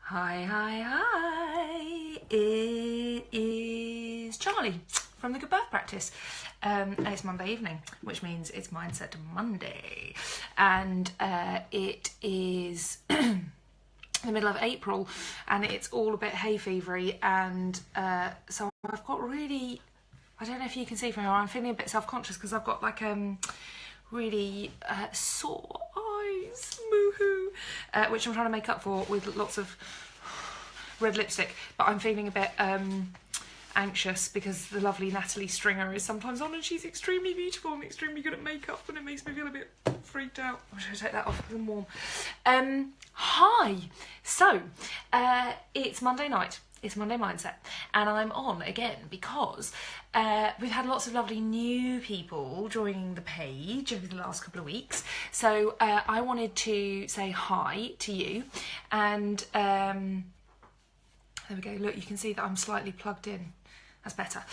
Hi, hi, hi. It is Charlie from the Good Birth Practice. It's Monday evening, which means it's Mindset Monday. And it is the middle of April and it's all a bit hay fevery. And so I've got really, I don't know if you can see from here, I'm feeling a bit self-conscious because I've got like really sore eyes, moo-hoo, which I'm trying to make up for with lots of red lipstick, but I'm feeling a bit anxious because the lovely Natalie Stringer is sometimes on and she's extremely beautiful and extremely good at makeup and it makes me feel a bit freaked out. I'm just going to take that off because I'm warm. Hi, so it's Monday night. It's Monday Mindset, and I'm on again because we've had lots of lovely new people joining the page over the last couple of weeks. So I wanted to say hi to you, and there we go. Look, you can see that I'm slightly plugged in. That's better.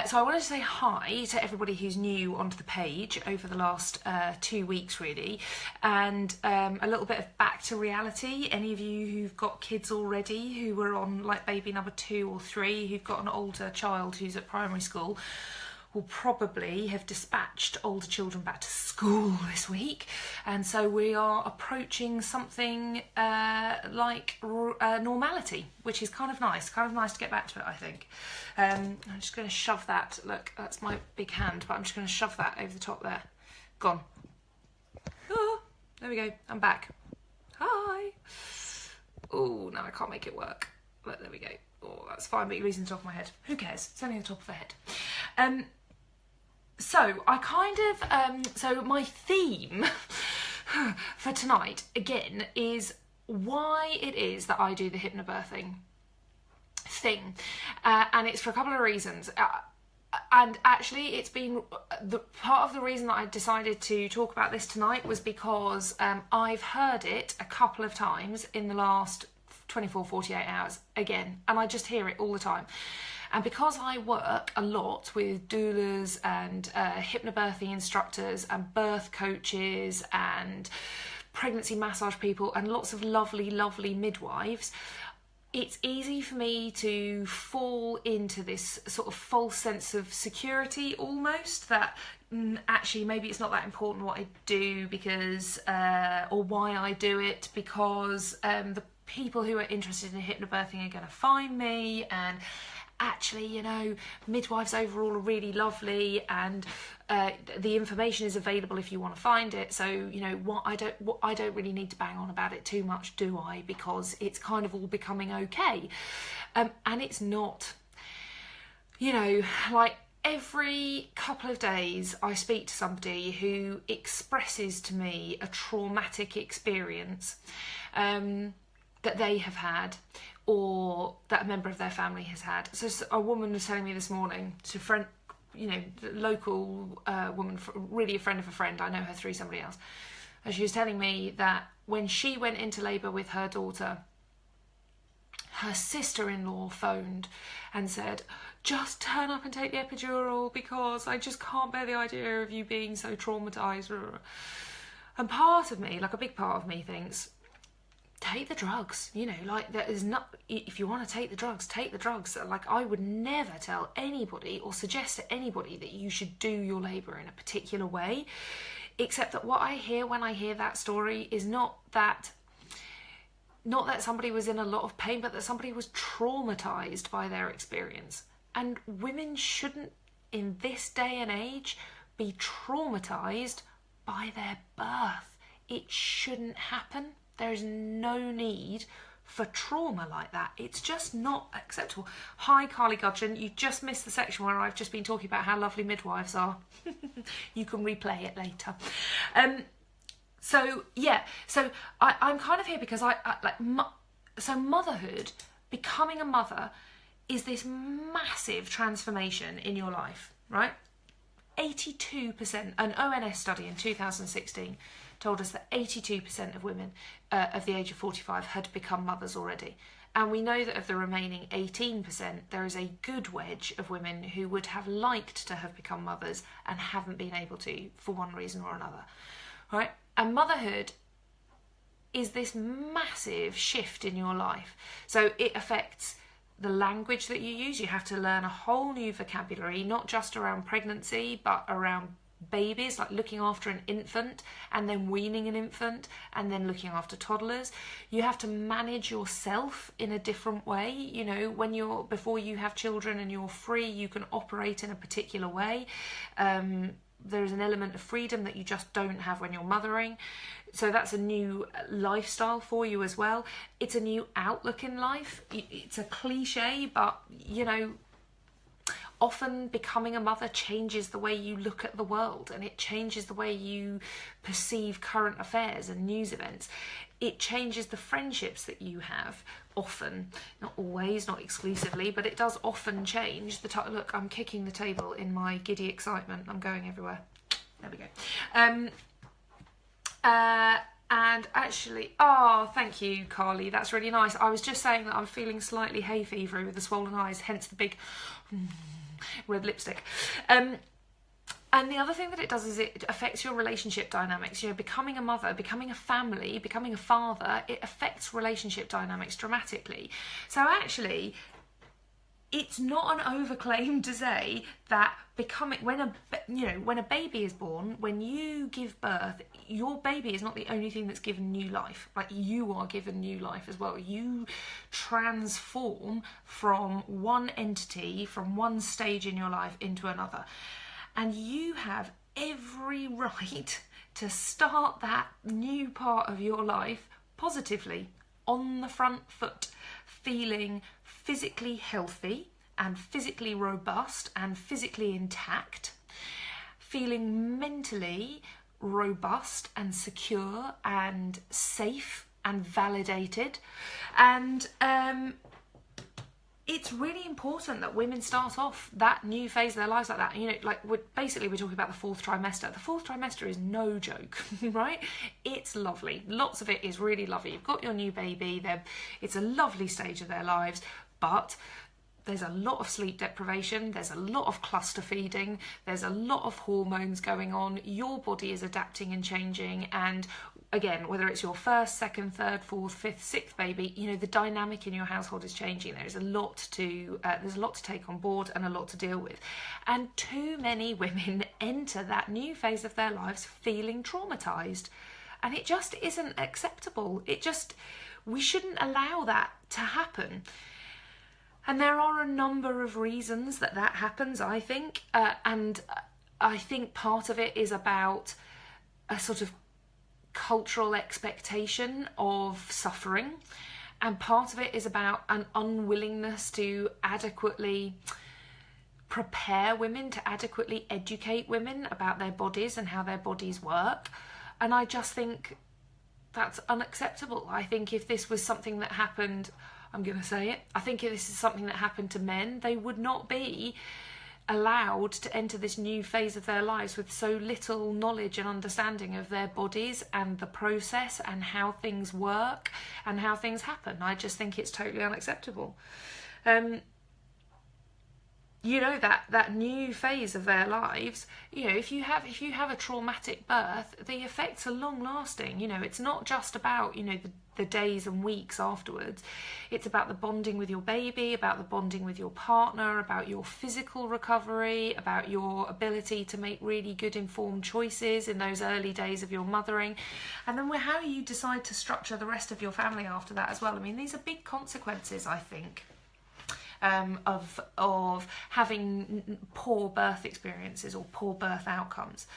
So I wanted to say hi to everybody who's new onto the page over the last 2 weeks, really, and a little bit of back to reality. Any of you who've got kids already, who were on like baby number 2 or 3, who've got an older child who's at primary school, will probably have dispatched older children back to school this week, and so we are approaching something like normality, which is kind of nice to get back to it, I think. I'm just going to shove that, look, that's my big hand, but I'm just going to shove that over the top there. Gone. Oh, there we go, I'm back. Hi. Oh, no, I can't make it work. But there we go. Oh, that's fine, but you're losing the top of my head. Who cares? It's only the top of the head. So I kind of, so my theme for tonight, again, is why it is that I do the hypnobirthing thing. And it's for a couple of reasons. And actually, it's been the part of the reason that I decided to talk about this tonight was because I've heard it a couple of times in the last 24, 48 hours again. And I just hear it all the time. And because I work a lot with doulas and hypnobirthing instructors and birth coaches and pregnancy massage people and lots of lovely, lovely midwives, it's easy for me to fall into this sort of false sense of security almost, that actually maybe it's not that important what I do because, or why I do it, because the people who are interested in hypnobirthing are going to find me, and actually, you know, midwives overall are really lovely, and the information is available if you want to find it. So, you know, I don't really need to bang on about it too much, do I? Because it's kind of all becoming okay, and it's not. You know, like every couple of days, I speak to somebody who expresses to me a traumatic experience that they have had, or that a member of their family has had. So a woman was telling me this morning, to a friend, you know, local woman, really a friend of a friend, I know her through somebody else, and she was telling me that when she went into labour with her daughter, her sister-in-law phoned and said, just turn up and take the epidural because I just can't bear the idea of you being so traumatised. And part of me, like a big part of me, thinks, take the drugs, you know, like there is not, if you want to take the drugs, take the drugs. Like I would never tell anybody or suggest to anybody that you should do your labour in a particular way, except that what I hear when I hear that story is not that somebody was in a lot of pain, but that somebody was traumatised by their experience. And women shouldn't, in this day and age, be traumatised by their birth. It shouldn't happen. There is no need for trauma like that. It's just not acceptable. Hi, Carly Gudgeon. You just missed the section where I've just been talking about how lovely midwives are. You can replay it later. So yeah, so I'm kind of here because so motherhood, becoming a mother, is this massive transformation in your life, right? 82%, an ONS study in 2016 told us that 82% of women of the age of 45 had become mothers already. And we know that of the remaining 18%, there is a good wedge of women who would have liked to have become mothers and haven't been able to for one reason or another, right? And motherhood is this massive shift in your life. So it affects the language that you use. You have to learn a whole new vocabulary, not just around pregnancy, but around babies, like looking after an infant and then weaning an infant and then looking after toddlers. You have to manage yourself in a different way. You know, before you have children and you're free, you can operate in a particular way. There's an element of freedom that you just don't have when you're mothering. So that's a new lifestyle for you as well. It's a new outlook in life. It's a cliche, but you know, often becoming a mother changes the way you look at the world, and it changes the way you perceive current affairs and news events. It changes the friendships that you have, often, not always, not exclusively, but it does often change. Look, I'm kicking the table in my giddy excitement. I'm going everywhere. There we go. And actually, oh, thank you, Carly. That's really nice. I was just saying that I'm feeling slightly hay fevery with the swollen eyes, hence the big red lipstick. And the other thing that it does is it affects your relationship dynamics. You know, becoming a mother, becoming a family, becoming a father, it affects relationship dynamics dramatically. So actually, it's not an overclaim to say that when a baby is born, when you give birth, your baby is not the only thing that's given new life. Like, you are given new life as well. You transform from one entity, from one stage in your life into another. And you have every right to start that new part of your life positively, on the front foot, feeling physically healthy and physically robust and physically intact, feeling mentally robust and secure and safe and validated. And it's really important that women start off that new phase of their lives like that. You know, like we're talking about the fourth trimester. The fourth trimester is no joke, right? It's lovely. Lots of it is really lovely. You've got your new baby. It's a lovely stage of their lives, but there's a lot of sleep deprivation, there's a lot of cluster feeding, there's a lot of hormones going on. Your body is adapting and changing, and again, whether it's your first, second, third, fourth, fifth, sixth baby, you know, the dynamic in your household is changing. There's a lot to take on board and a lot to deal with. And too many women enter that new phase of their lives feeling traumatized, and it just isn't acceptable. We shouldn't allow that to happen. And there are a number of reasons that happens, I think. And I think part of it is about a sort of cultural expectation of suffering. And part of it is about an unwillingness to adequately prepare women, to adequately educate women about their bodies and how their bodies work. And I just think that's unacceptable. I think if this was something that happened, I'm going to say it, I think if this is something that happened to men, they would not be allowed to enter this new phase of their lives with so little knowledge and understanding of their bodies and the process and how things work and how things happen. I just think it's totally unacceptable. You know, that new phase of their lives, you know, if you have a traumatic birth, the effects are long lasting. You know, it's not just about, you know, the days and weeks afterwards. It's about the bonding with your baby, about the bonding with your partner, about your physical recovery, about your ability to make really good informed choices in those early days of your mothering, and then how you decide to structure the rest of your family after that as well. I mean, these are big consequences, I think, of having poor birth experiences or poor birth outcomes.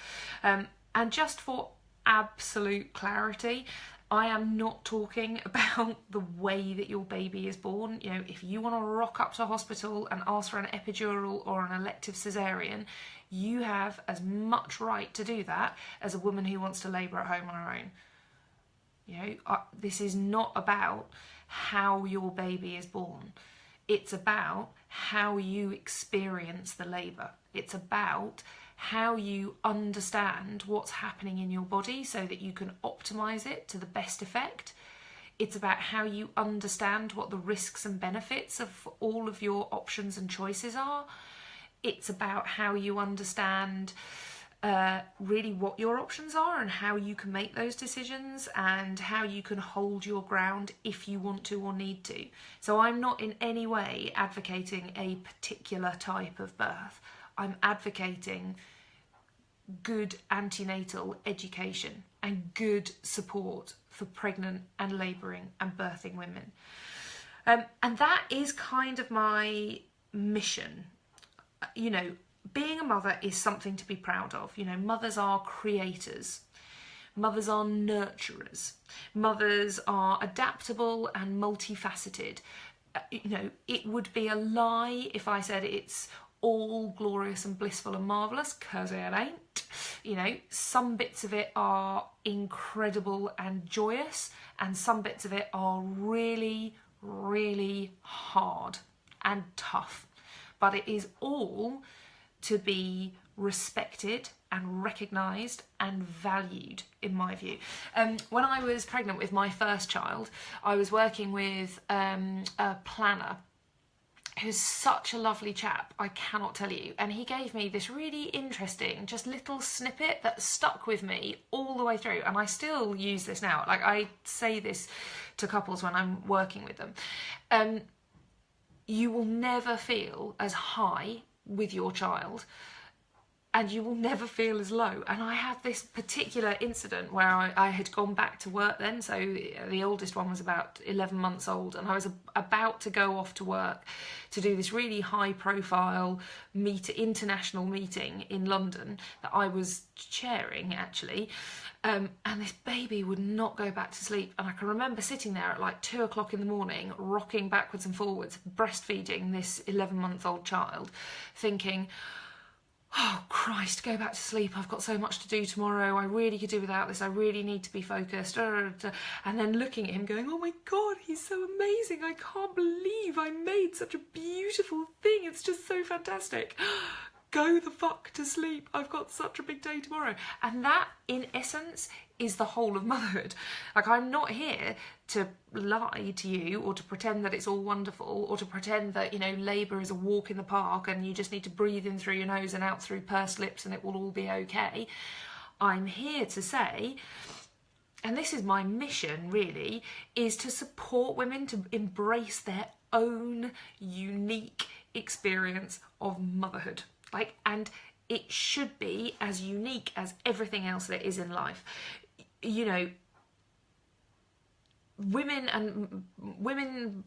And just for absolute clarity, I am not talking about the way that your baby is born. You know, if you want to rock up to hospital and ask for an epidural or an elective cesarean, you have as much right to do that as a woman who wants to labour at home on her own. You know, this is not about how your baby is born. It's about how you experience the labour. It's about how you understand what's happening in your body so that you can optimise it to the best effect. It's about how you understand what the risks and benefits of all of your options and choices are. It's about how you understand really what your options are and how you can make those decisions and how you can hold your ground if you want to or need to. So I'm not in any way advocating a particular type of birth. I'm advocating good antenatal education and good support for pregnant and labouring and birthing women. And that is kind of my mission. You know, being a mother is something to be proud of. You know, mothers are creators. Mothers are nurturers. Mothers are adaptable and multifaceted. You know, it would be a lie if I said it's all glorious and blissful and marvellous, because it ain't. You know, some bits of it are incredible and joyous, and some bits of it are really, really hard and tough. But it is all to be respected and recognised and valued, in my view. When I was pregnant with my first child, I was working with a planner who's such a lovely chap, I cannot tell you. And he gave me this really interesting, just little snippet that stuck with me all the way through. And I still use this now. Like, I say this to couples when I'm working with them. You will never feel as high with your child, and you will never feel as low. And I had this particular incident where I had gone back to work then, so the oldest one was about 11 months old, and I was about to go off to work to do this really high profile international meeting in London that I was chairing, actually. And this baby would not go back to sleep, and I can remember sitting there at like 2 o'clock in the morning, rocking backwards and forwards, breastfeeding this 11-month-old child, thinking, oh Christ, go back to sleep, I've got so much to do tomorrow, I really could do without this, I really need to be focused. And then looking at him going, oh my God, he's so amazing, I can't believe I made such a beautiful thing, it's just so fantastic. Go the fuck to sleep, I've got such a big day tomorrow. And that, in essence, is the whole of motherhood. Like, I'm not here to lie to you or to pretend that it's all wonderful or to pretend that, you know, labour is a walk in the park and you just need to breathe in through your nose and out through pursed lips and it will all be okay. I'm here to say, and this is my mission really, is to support women to embrace their own unique experience of motherhood. Like, and it should be as unique as everything else that is in life. You know, women,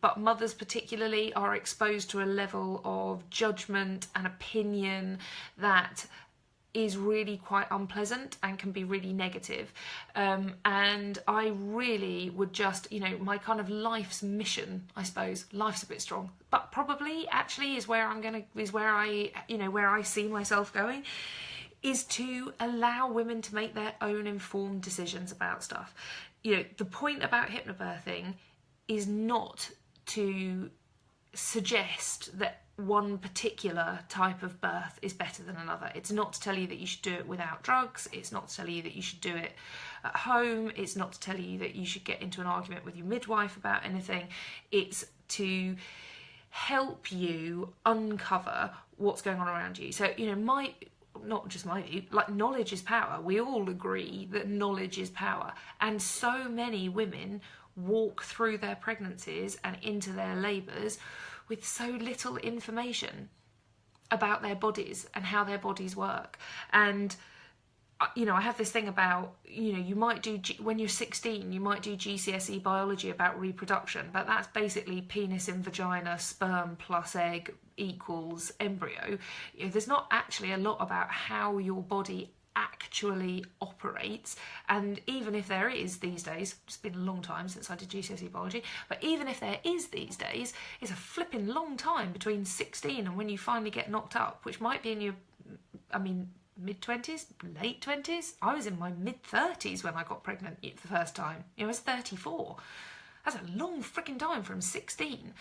but mothers particularly, are exposed to a level of judgment and opinion that is really quite unpleasant and can be really negative. And I really would just, you know, my kind of life's mission, I suppose, life's a bit strong, but probably actually is where I see myself going, is to allow women to make their own informed decisions about stuff. You know, the point about hypnobirthing is not to suggest that one particular type of birth is better than another. It's not to tell you that you should do it without drugs. It's not to tell you that you should do it at home. It's not to tell you that you should get into an argument with your midwife about anything. It's to help you uncover what's going on around you. So, you know, not just my view, like, knowledge is power. We all agree that knowledge is power. And so many women walk through their pregnancies and into their labours with so little information about their bodies and how their bodies work. And, you know, I have this thing about, you know, you might do, when you're 16, you might do GCSE biology about reproduction, but that's basically penis in vagina, sperm plus egg equals embryo. You know, there's not actually a lot about how your body actually operates. And even if there is these days, it's been a long time since I did GCSE biology, but even if there is these days, it's a flipping long time between 16 and when you finally get knocked up, which might be in your, mid-20s, late 20s. I was in my mid-30s when I got pregnant the first time. You know, I was 34. That's a long freaking time from 16.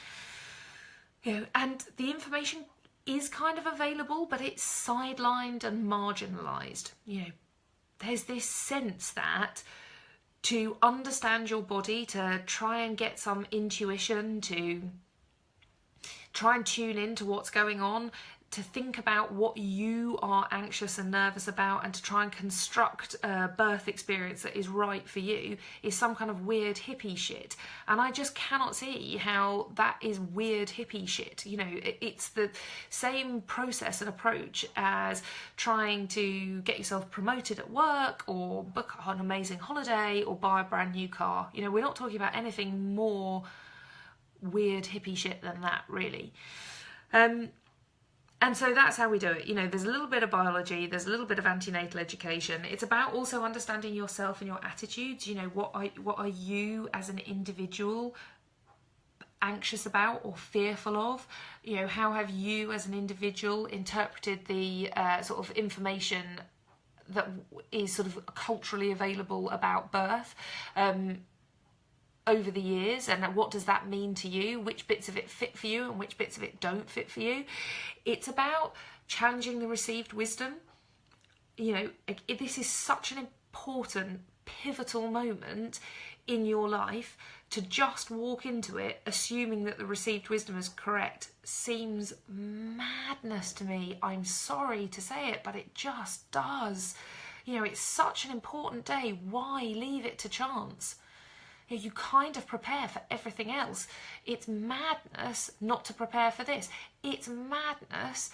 You know, and the information is kind of available, but it's sidelined and marginalised. You know, there's this sense that to understand your body, to try and get some intuition, to try and tune in to what's going on, to think about what you are anxious and nervous about and to try and construct a birth experience that is right for you is some kind of weird hippie shit. And I just cannot see how that is weird hippie shit. You know, it's the same process and approach as trying to get yourself promoted at work or book an amazing holiday or buy a brand new car. You know, we're not talking about anything more weird hippie shit than that, really. And so that's how we do it. You know, there's a little bit of biology, there's a little bit of antenatal education. It's about also understanding yourself and your attitudes. You know, what are you as an individual anxious about or fearful of? You know, how have you as an individual interpreted the sort of information that is sort of culturally available about birth over the years, and what does that mean to you? Which bits of it fit for you and which bits of it don't fit for you? It's about challenging the received wisdom. You know, this is such an important, pivotal moment in your life. To just walk into it assuming that the received wisdom is correct seems madness to me. I'm sorry to say it, but it just does. You know, it's such an important day. Why leave it to chance? You kind of prepare for everything else. It's madness not to prepare for this. It's madness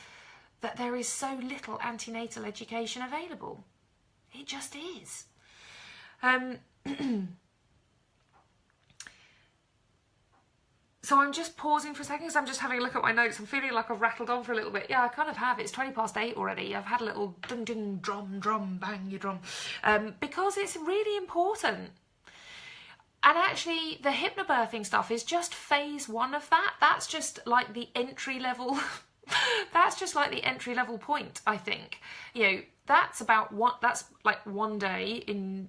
that there is so little antenatal education available. It just is. So I'm just pausing for a second because I'm just having a look at my notes. I'm feeling like I've rattled on for a little bit. Yeah, I kind of have. It's 20 past 8 already. I've had a little ding ding drum, bang your drum. Because it's really important. And actually, the hypnobirthing stuff is just phase 1 of that. That's just like the entry level. That's just like the entry level point, I think. You know, that's like one day in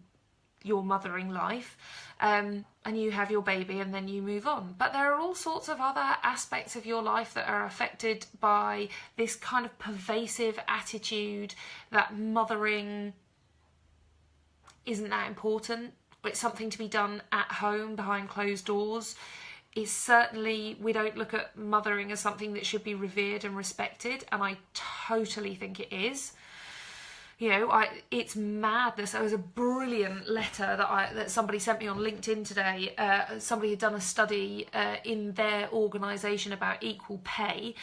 your mothering life, and you have your baby and then you move on. But there are all sorts of other aspects of your life that are affected by this kind of pervasive attitude that mothering isn't that important. It's something to be done at home behind closed doors. It's certainly, we don't look at mothering as something that should be revered and respected, and I totally think it is. You know, it's madness. There was a brilliant letter that somebody sent me on LinkedIn today. Somebody had done a study in their organisation about equal pay,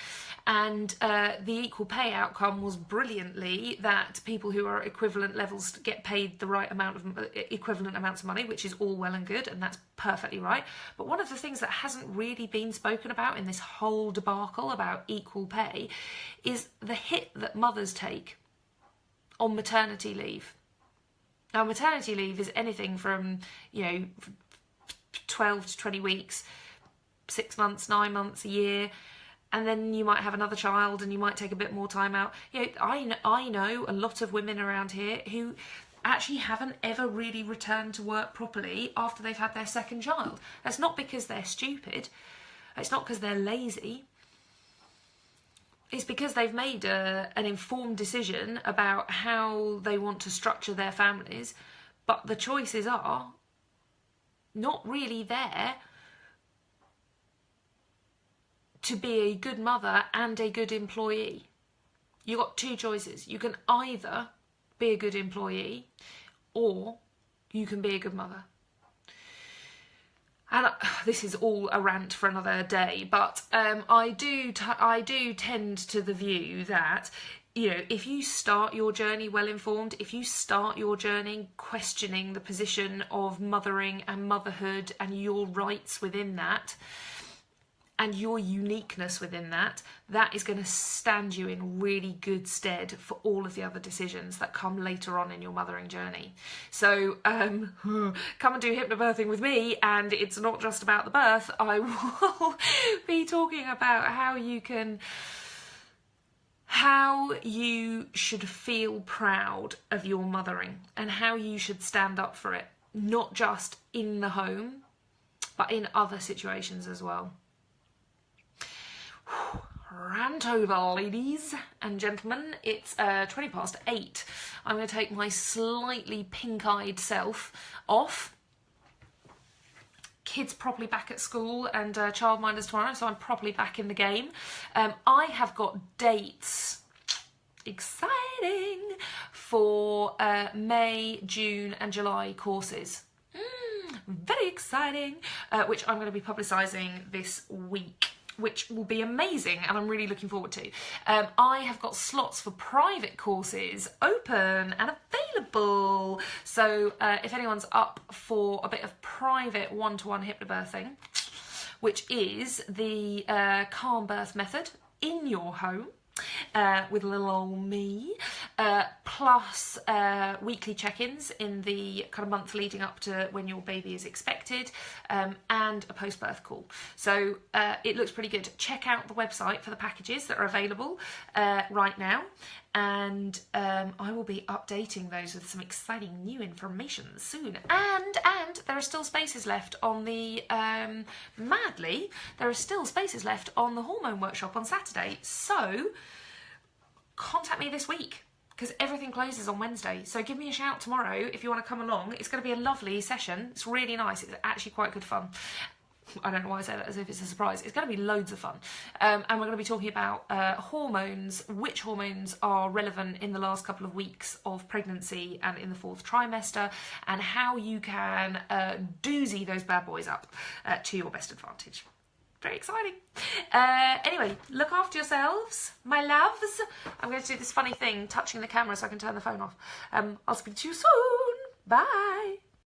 and the equal pay outcome was brilliantly that people who are at equivalent levels get paid the right amount of equivalent amounts of money, which is all well and good, and that's perfectly right. But one of the things that hasn't really been spoken about in this whole debacle about equal pay is the hit that mothers take on maternity leave. Now, maternity leave is anything from, 12 to 20 weeks, 6 months, 9 months, a year, and then you might have another child and you might take a bit more time out. You know, I know a lot of women around here who actually haven't ever really returned to work properly after they've had their second child. That's not because they're stupid. It's not because they're lazy. It's because they've made an informed decision about how they want to structure their families, but the choices are not really there to be a good mother and a good employee. You've got 2 choices. You can either be a good employee or you can be a good mother. And this is all a rant for another day, but I do tend to the view that, you know, if you start your journey well informed, if you start your journey questioning the position of mothering and motherhood and your rights within that, and your uniqueness within that, that is going to stand you in really good stead for all of the other decisions that come later on in your mothering journey. So come and do hypnobirthing with me, and it's not just about the birth. I will be talking about how you should feel proud of your mothering and how you should stand up for it, not just in the home, but in other situations as well. Rant over, ladies and gentlemen. It's 20 past 8. I'm going to take my slightly pink-eyed self off kids properly back at school and childminders tomorrow, so I'm properly back in the game. I have got dates, exciting, for May, June and July courses. Very exciting, which I'm going to be publicising this week, which will be amazing and I'm really looking forward to. I have got slots for private courses open and available, so if anyone's up for a bit of private one-to-one hypnobirthing, which is the calm birth method in your home, with little old me, plus weekly check-ins in the kind of month leading up to when your baby is expected, and a post-birth call. So it looks pretty good. Check out the website for the packages that are available right now, and I will be updating those with some exciting new information soon. And there are still spaces left on the madly, there are still spaces left on the hormone workshop on Saturday. So contact me this week, because everything closes on Wednesday. So give me a shout tomorrow if you want to come along. It's going to be a lovely session. It's really nice. It's actually quite good fun. I don't know why I say that as if it's a surprise. It's going to be loads of fun. And we're going to be talking about hormones, which hormones are relevant in the last couple of weeks of pregnancy and in the 4th trimester, and how you can doozy those bad boys up to your best advantage. Very exciting. Anyway, look after yourselves, my loves. I'm going to do this funny thing, touching the camera so I can turn the phone off. I'll speak to you soon. Bye.